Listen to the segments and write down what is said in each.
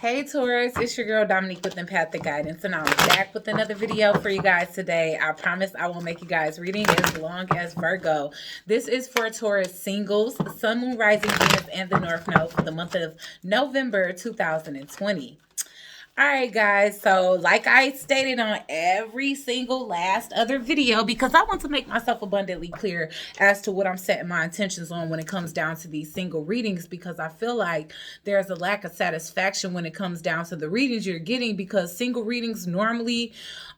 Hey Taurus, it's your girl Dominique with Empathic Guidance, and I'm back with another video for you guys today. I promise I won't make you guys reading as long as Virgo. This is for Taurus singles, Sun, Moon, Rising, Venus, and the North Node for the month of November 2020. All right, guys, so like I stated on every single last other video, because I want to make myself abundantly clear as to what I'm setting my intentions on when it comes down to these single readings, because I feel like there's a lack of satisfaction when it comes down to the readings you're getting, because single readings normally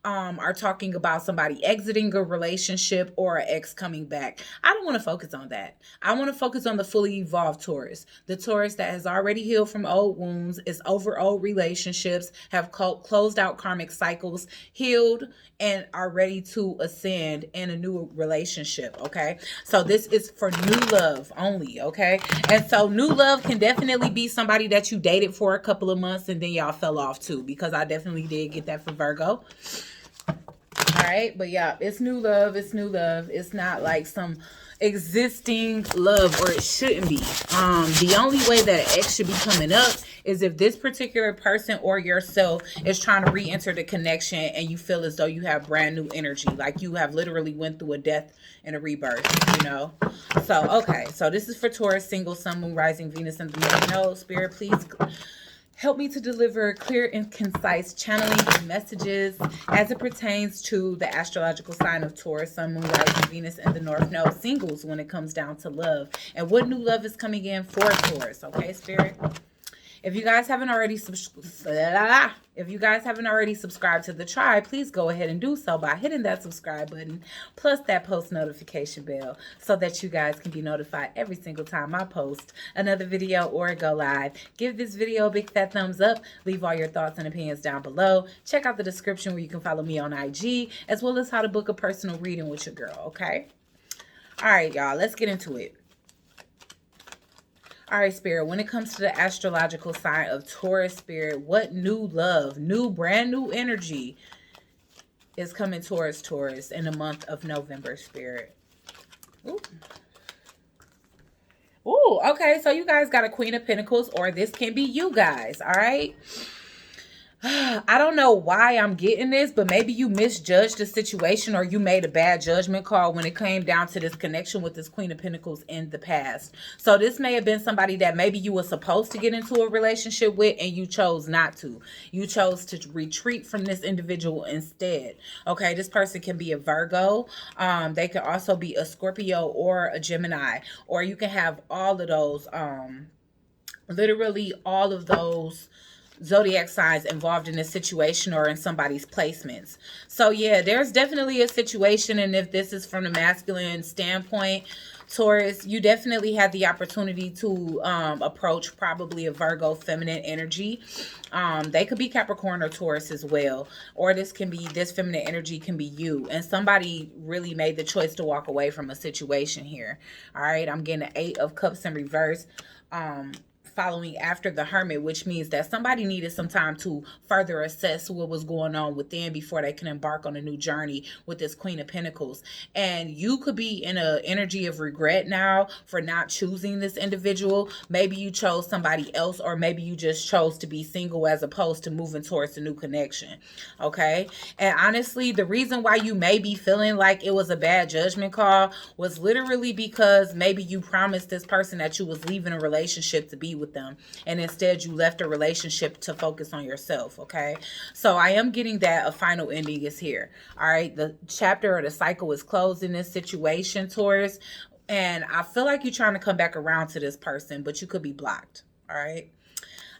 are talking about somebody exiting a relationship or an ex coming back. I don't want to focus on that. I want to focus on the fully evolved Taurus, the Taurus that has already healed from old wounds, is over old relationships, have closed out karmic cycles, healed, and are ready to ascend in a new relationship. Okay, so this is for new love only. Okay, and so new love can definitely be somebody that you dated for a couple of months and then y'all fell off too, because I definitely did get that for Virgo. All right, but yeah, it's new love. It's new love. It's not like some existing love, or it shouldn't be. The only way that an ex should be coming up is if this particular person or yourself is trying to re-enter the connection and you feel as though you have brand new energy, like you have literally went through a death and a rebirth, you know. So okay, so this is for Taurus single, Sun, Moon, Rising, Venus, and the North Node. Spirit, please help me to deliver clear and concise channeling messages as it pertains to the astrological sign of Taurus, Sun, Moon, Rising, Venus, and the North Node singles when it comes down to love. And what new love is coming in for Taurus, okay, Spirit? If you guys haven't already subscribed to the tribe, please go ahead and do so by hitting that subscribe button plus that post notification bell so that you guys can be notified every single time I post another video or go live. Give this video a big fat thumbs up. Leave all your thoughts and opinions down below. Check out the description where you can follow me on IG, as well as how to book a personal reading with your girl, okay? All right, y'all, let's get into it. All right, Spirit, when it comes to the astrological sign of Taurus, Spirit, what new love, brand new energy is coming towards Taurus in the month of November, Spirit? Ooh. Ooh, okay, so you guys got a Queen of Pentacles, or this can be you guys, all right? I don't know why I'm getting this, but maybe you misjudged the situation, or you made a bad judgment call when it came down to this connection with this Queen of Pentacles in the past. So this may have been somebody that maybe you were supposed to get into a relationship with and you chose not to. You chose to retreat from this individual instead. Okay, this person can be a Virgo. They can also be a Scorpio or a Gemini, or you can have all of those, literally all of those zodiac signs involved in this situation or in somebody's placements. So yeah, there's definitely a situation, and if this is from the masculine standpoint, Taurus, you definitely had the opportunity to approach probably a Virgo feminine energy. They could be Capricorn or Taurus as well, or this feminine energy can be you, and somebody really made the choice to walk away from a situation here. All right, I'm getting an 8 of Cups in reverse. Following after the Hermit, which means that somebody needed some time to further assess what was going on within before they can embark on a new journey with this Queen of Pentacles. And you could be in an energy of regret now for not choosing this individual. Maybe you chose somebody else, or maybe you just chose to be single as opposed to moving towards a new connection. Okay, and honestly, the reason why you may be feeling like it was a bad judgment call was literally because maybe you promised this person that you was leaving a relationship to be with them, and instead you left a relationship to focus on yourself. Okay, so I am getting that a final ending is here. All right, the chapter or the cycle is closed in this situation, Taurus, and I feel like you're trying to come back around to this person, but you could be blocked. All right,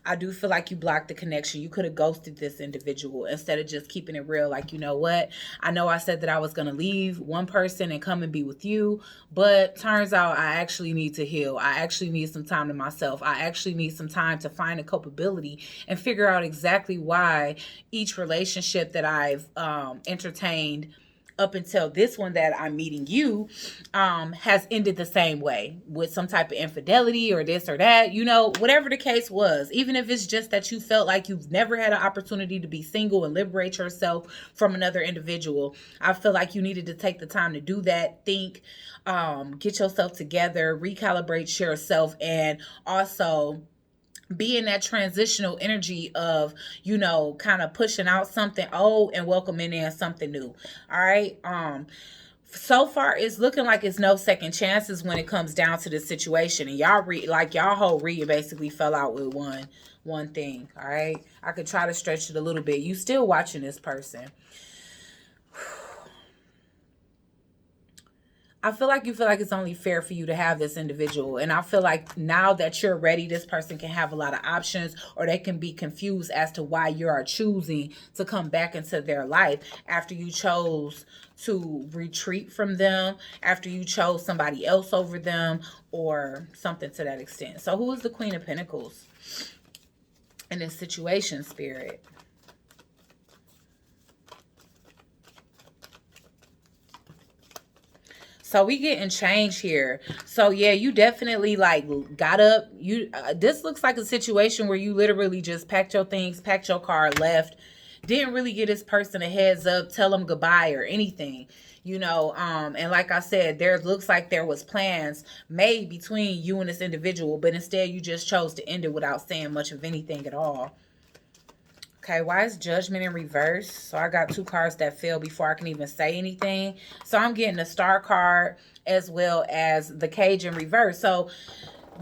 I do feel like you blocked the connection. You could have ghosted this individual instead of just keeping it real. Like, you know what? I know I said that I was going to leave one person and come and be with you, but turns out I actually need to heal. I actually need some time to myself. I actually need some time to find a culpability and figure out exactly why each relationship that I've entertained up until this one that I'm meeting you has ended the same way, with some type of infidelity or this or that, you know, whatever the case was. Even if it's just that you felt like you've never had an opportunity to be single and liberate yourself from another individual, I feel like you needed to take the time to do that, think, get yourself together, recalibrate yourself, and also be in that transitional energy of, you know, kind of pushing out something old and welcoming in something new. All right. So far it's looking like it's no second chances when it comes down to this situation, and y'all read, like, y'all whole read basically fell out with one thing. All right, I could try to stretch it a little bit. You still watching this person. I feel like you feel like it's only fair for you to have this individual. And I feel like now that you're ready, this person can have a lot of options, or they can be confused as to why you are choosing to come back into their life after you chose to retreat from them, after you chose somebody else over them, or something to that extent. So who is the Queen of Pentacles in this situation, Spirit? So we getting change here. So yeah, you definitely like got up. You this looks like a situation where you literally just packed your things, packed your car, left. Didn't really get this person a heads up, tell them goodbye or anything. You know, and like I said, there looks like there was plans made between you and this individual, but instead you just chose to end it without saying much of anything at all. Okay, why is Judgment in reverse? So I got two cards that fell before I can even say anything. So I'm getting the Star card as well as the Cage in reverse. So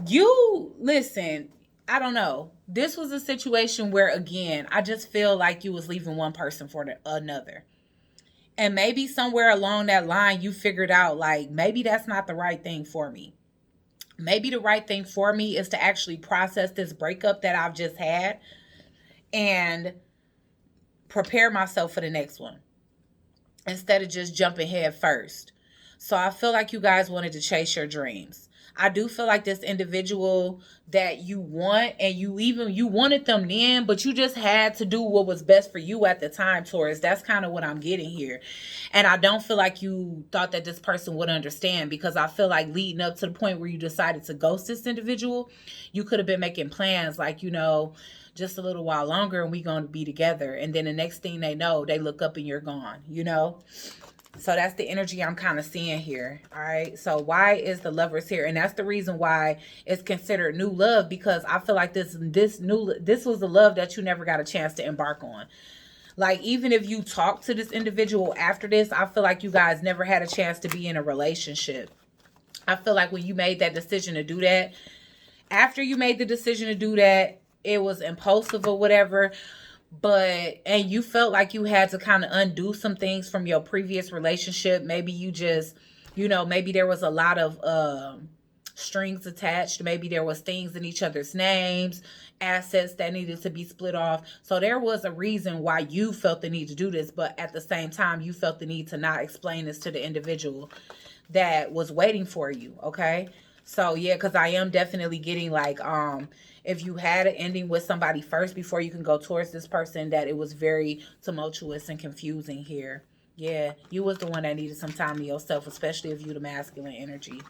you, listen, I don't know. This was a situation where, again, I just feel like you was leaving one person for another. And maybe somewhere along that line, you figured out, like, maybe that's not the right thing for me. Maybe the right thing for me is to actually process this breakup that I've just had and prepare myself for the next one instead of just jumping head first. So I feel like you guys wanted to chase your dreams. I do feel like this individual that you want, and you wanted them then, but you just had to do what was best for you at the time, Taurus. That's kind of what I'm getting here. And I don't feel like you thought that this person would understand, because I feel like leading up to the point where you decided to ghost this individual, you could have been making plans like, you know, just a little while longer and we going to be together. And then the next thing they know, they look up and you're gone, you know? So that's the energy I'm kind of seeing here. All right. So why is the Lovers here? And that's the reason why it's considered new love, because I feel like this was the love that you never got a chance to embark on. Like, even if you talk to this individual after this, I feel like you guys never had a chance to be in a relationship. I feel like when you made that decision to do that, after you made the decision to do that, it was impulsive or whatever, and you felt like you had to kind of undo some things from your previous relationship. Maybe you just, you know, maybe there was a lot of strings attached. Maybe there was things in each other's names, assets that needed to be split off. So there was a reason why you felt the need to do this, but at the same time, you felt the need to not explain this to the individual that was waiting for you. Okay. So yeah, because I am definitely getting like, if you had an ending with somebody first before you can go towards this person, that it was very tumultuous and confusing here. Yeah, you was the one that needed some time to yourself, especially if you the masculine energy.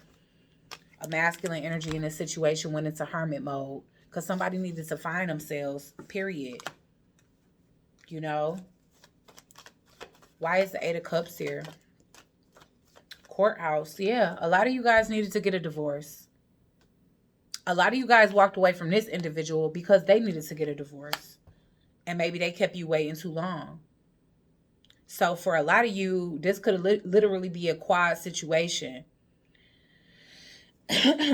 A masculine energy in this situation went into hermit mode because somebody needed to find themselves, period. You know? Why is the Eight of Cups here? Courthouse. Yeah, a lot of you guys needed to get a divorce. A lot of you guys walked away from this individual because they needed to get a divorce. And maybe they kept you waiting too long. So for a lot of you, this could literally be a quad situation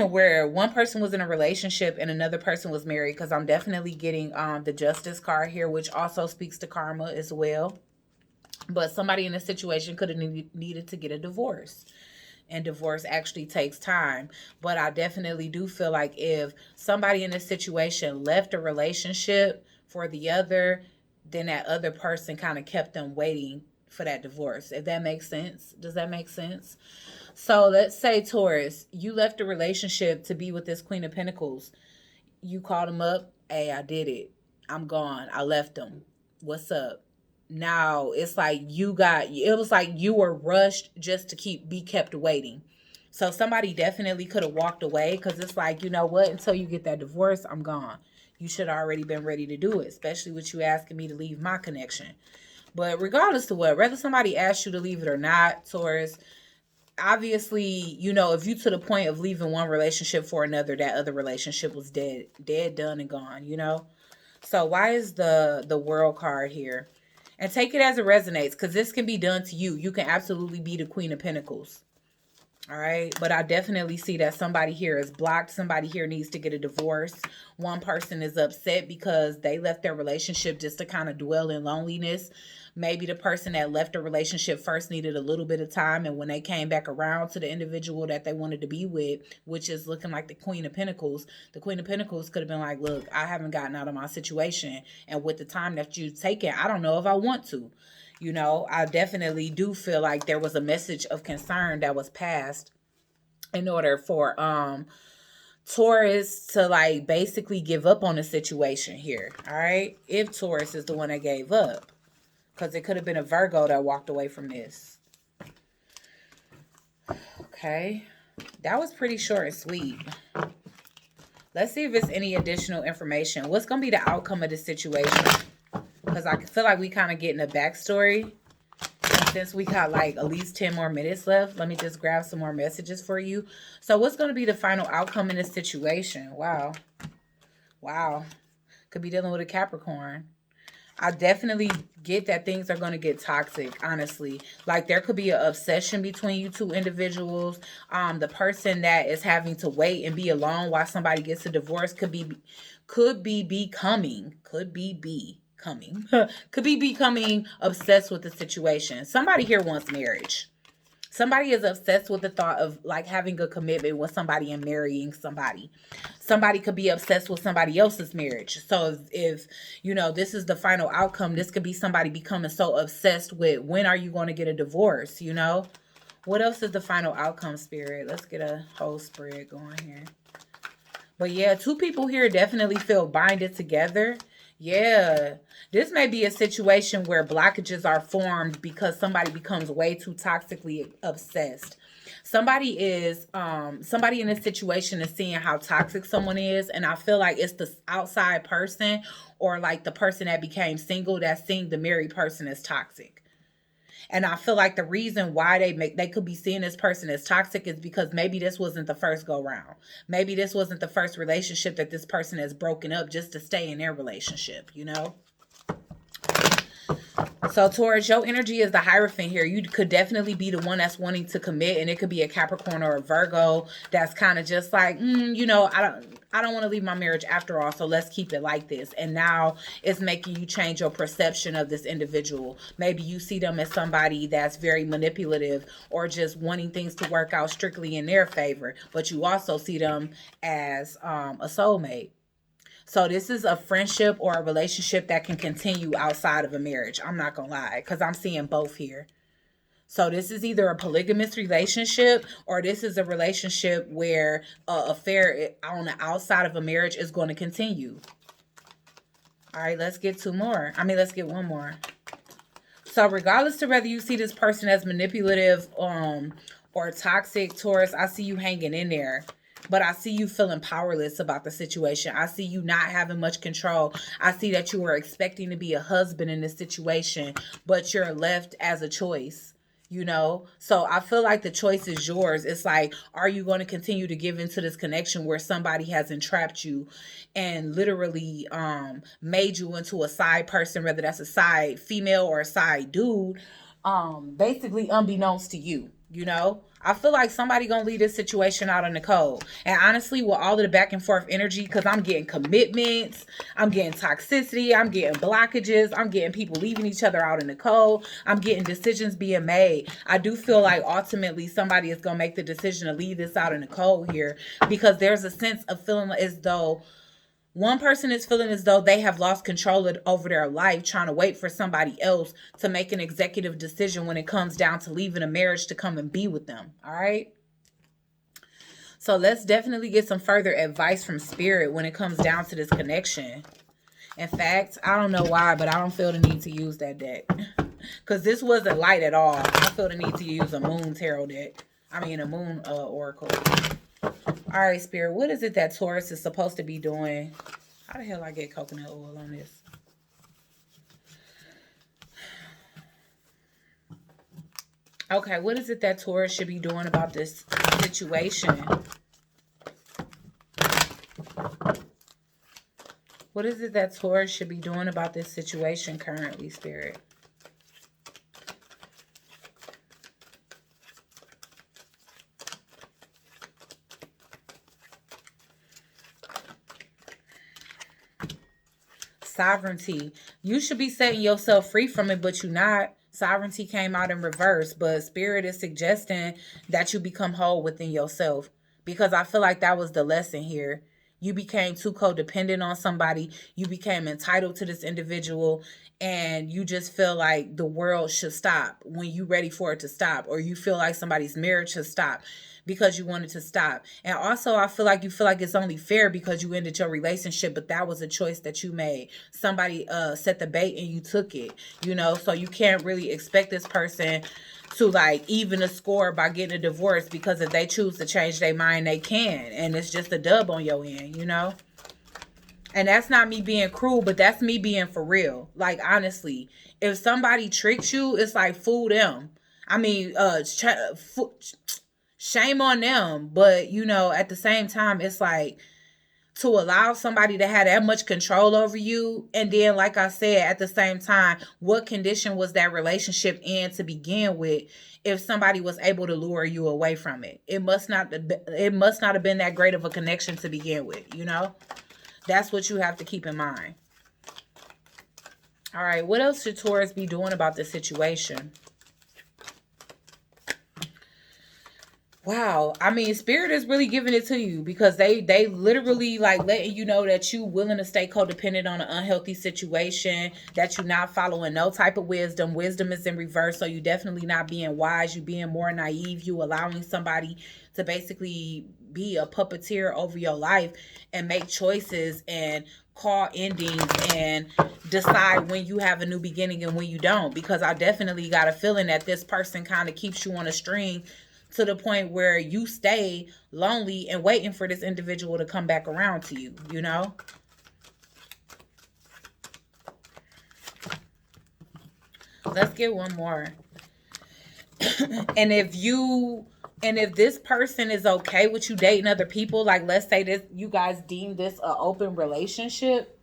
where one person was in a relationship and another person was married, because I'm definitely getting the Justice card here, which also speaks to karma as well. But somebody in this situation could have needed to get a divorce. And divorce actually takes time. But I definitely do feel like if somebody in this situation left a relationship for the other, then that other person kind of kept them waiting for that divorce. If that makes sense. Does that make sense? So let's say, Taurus, you left a relationship to be with this Queen of Pentacles. You called him up. Hey, I did it. I'm gone. I left him. What's up? Now it's like it was like you were rushed just to be kept waiting. So somebody definitely could have walked away, because it's like, you know what, until you get that divorce, I'm gone. You should have already been ready to do it, especially with you asking me to leave my connection. But regardless of what, whether somebody asked you to leave it or not, Taurus, obviously, you know, if you to the point of leaving one relationship for another, that other relationship was dead, done, and gone, you know? So why is the World card here? And take it as it resonates, because this can be done to you. You can absolutely be the Queen of Pentacles. All right. But I definitely see that somebody here is blocked. Somebody here needs to get a divorce. One person is upset because they left their relationship just to kind of dwell in loneliness. Maybe the person that left the relationship first needed a little bit of time. And when they came back around to the individual that they wanted to be with, which is looking like the Queen of Pentacles, the Queen of Pentacles could have been like, look, I haven't gotten out of my situation. And with the time that you've taken, I don't know if I want to. You know, I definitely do feel like there was a message of concern that was passed in order for Taurus to like basically give up on the situation here. All right. If Taurus is the one that gave up, because it could have been a Virgo that walked away from this. Okay. That was pretty short and sweet. Let's see if it's any additional information. What's going to be the outcome of this situation? Because I feel like we kind of getting a backstory. And since we got like at least 10 more minutes left, let me just grab some more messages for you. So what's going to be the final outcome in this situation? Wow. Wow. Could be dealing with a Capricorn. I definitely get that things are going to get toxic, honestly. Like there could be an obsession between you two individuals. The person that is having to wait and be alone while somebody gets a divorce could be becoming obsessed with the situation. Somebody here wants marriage. Somebody is obsessed with the thought of like having a commitment with somebody and marrying somebody. Somebody could be obsessed with somebody else's marriage. So if you know, this is the final outcome, this could be somebody becoming so obsessed with when are you going to get a divorce, you know? What else is the final outcome, Spirit? Let's get a whole spread going here. But yeah, two people here definitely feel binded together. Yeah, this may be a situation where blockages are formed because somebody becomes way too toxically obsessed. Somebody in this situation is seeing how toxic someone is, and I feel like it's the outside person or like the person that became single that's seeing the married person as toxic. And I feel like the reason why they could be seeing this person as toxic is because maybe this wasn't the first go round. Maybe this wasn't the first relationship that this person has broken up just to stay in their relationship, you know? So Taurus, your energy is the Hierophant here. You could definitely be the one that's wanting to commit, and it could be a Capricorn or a Virgo that's kind of just like, you know, I don't want to leave my marriage after all, so let's keep it like this. And now it's making you change your perception of this individual. Maybe you see them as somebody that's very manipulative or just wanting things to work out strictly in their favor, but you also see them as a soulmate. So this is a friendship or a relationship that can continue outside of a marriage. I'm not going to lie, because I'm seeing both here. So this is either a polygamous relationship or this is a relationship where an affair on the outside of a marriage is going to continue. All right, let's get let's get one more. So regardless to whether you see this person as manipulative or toxic, Taurus, I see you hanging in there. But I see you feeling powerless about the situation. I see you not having much control. I see that you were expecting to be a husband in this situation, but you're left as a choice, you know? So I feel like the choice is yours. It's like, are you going to continue to give into this connection where somebody has entrapped you and literally made you into a side person, whether that's a side female or a side dude, basically unbeknownst to you, you know? I feel like somebody gonna leave this situation out in the cold. And honestly, with all of the back and forth energy, because I'm getting commitments, I'm getting toxicity, I'm getting blockages, I'm getting people leaving each other out in the cold, I'm getting decisions being made. I do feel like ultimately somebody is gonna make the decision to leave this out in the cold here, because there's a sense of feeling as though one person is feeling as though they have lost control over their life, trying to wait for somebody else to make an executive decision when it comes down to leaving a marriage to come and be with them. All right. So let's definitely get some further advice from Spirit when it comes down to this connection. In fact, I don't know why, but I don't feel the need to use that deck because this wasn't light at all. I feel the need to use a moon tarot deck. A moon oracle. All right, Spirit, what is it that Taurus is supposed to be doing? How the hell I get coconut oil on this? Okay, what is it that Taurus should be doing about this situation? What is it that Taurus should be doing about this situation currently, Spirit? Sovereignty. You should be setting yourself free from it, but you're not. Sovereignty came out in reverse, but Spirit is suggesting that you become whole within yourself, because I feel like that was the lesson here. You became too codependent on somebody. You became entitled to this individual, and you just feel like the world should stop when you're ready for it to stop, or you feel like somebody's marriage should stop because you wanted to stop. And also, I feel like you feel like it's only fair because you ended your relationship, but that was a choice that you made. Somebody set the bait and you took it, you know, so you can't really expect this person to like even a score by getting a divorce, because if they choose to change their mind, they can, and it's just a dub on your end, you know. And that's not me being cruel, but that's me being for real. Like, honestly, if somebody tricks you, it's like, fool them. I mean, shame on them. But, you know, at the same time, it's like, to allow somebody to have that much control over you. And then, like I said, at the same time, what condition was that relationship in to begin with if somebody was able to lure you away from it? It must not have been that great of a connection to begin with, you know? That's what you have to keep in mind. All right, what else should Taurus be doing about this situation? Wow, I mean, Spirit is really giving it to you, because they literally like letting you know that you willing to stay codependent on an unhealthy situation, that you're not following no type of wisdom. Wisdom is in reverse, so you definitely not being wise. You being more naive. You allowing somebody to basically be a puppeteer over your life and make choices and call endings and decide when you have a new beginning and when you don't. Because I definitely got a feeling that this person kind of keeps you on a string, to the point where you stay lonely and waiting for this individual to come back around to you, you know? Let's get one more. And if this person is okay with you dating other people, like let's say this, you guys deem this an open relationship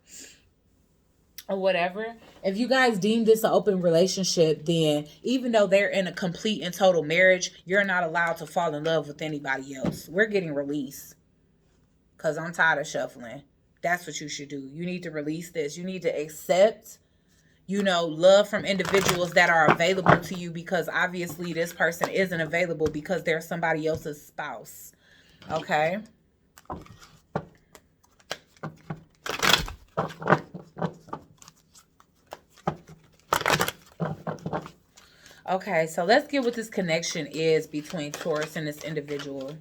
or whatever, if you guys deem this an open relationship, then even though they're in a complete and total marriage, you're not allowed to fall in love with anybody else. We're getting released, because I'm tired of shuffling. That's what you should do. You need to release this. You need to accept, you know, love from individuals that are available to you, because obviously this person isn't available because they're somebody else's spouse. Okay? Okay, so let's get what this connection is between Taurus and this individual.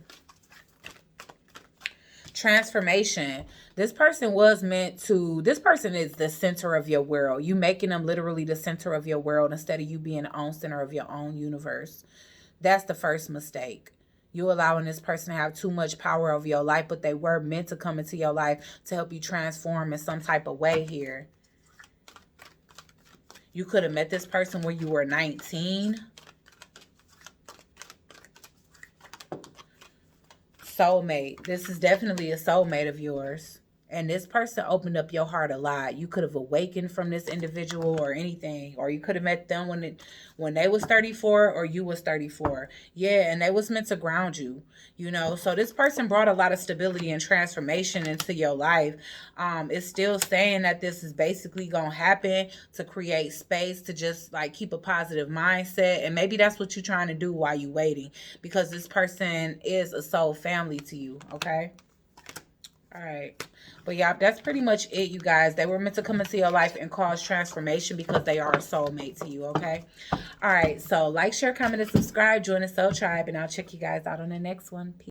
Transformation. This person is the center of your world. You making them literally the center of your world instead of you being the own center of your own universe. That's the first mistake. You allowing this person to have too much power over your life, but they were meant to come into your life to help you transform in some type of way here. You could have met this person when you were 19. Soulmate. This is definitely a soulmate of yours. And this person opened up your heart a lot. You could have awakened from this individual or anything. Or you could have met them when they was 34 or you was 34. Yeah, and they was meant to ground you. You know, so this person brought a lot of stability and transformation into your life. It's still saying that this is basically going to happen to create space to just like keep a positive mindset. And maybe that's what you're trying to do while you're waiting. Because this person is a soul family to you, okay? All right. But yeah, that's pretty much it, you guys. They were meant to come into your life and cause transformation because they are a soulmate to you, okay? All right. So like, share, comment, and subscribe. Join the Soul Tribe, and I'll check you guys out on the next one. Peace.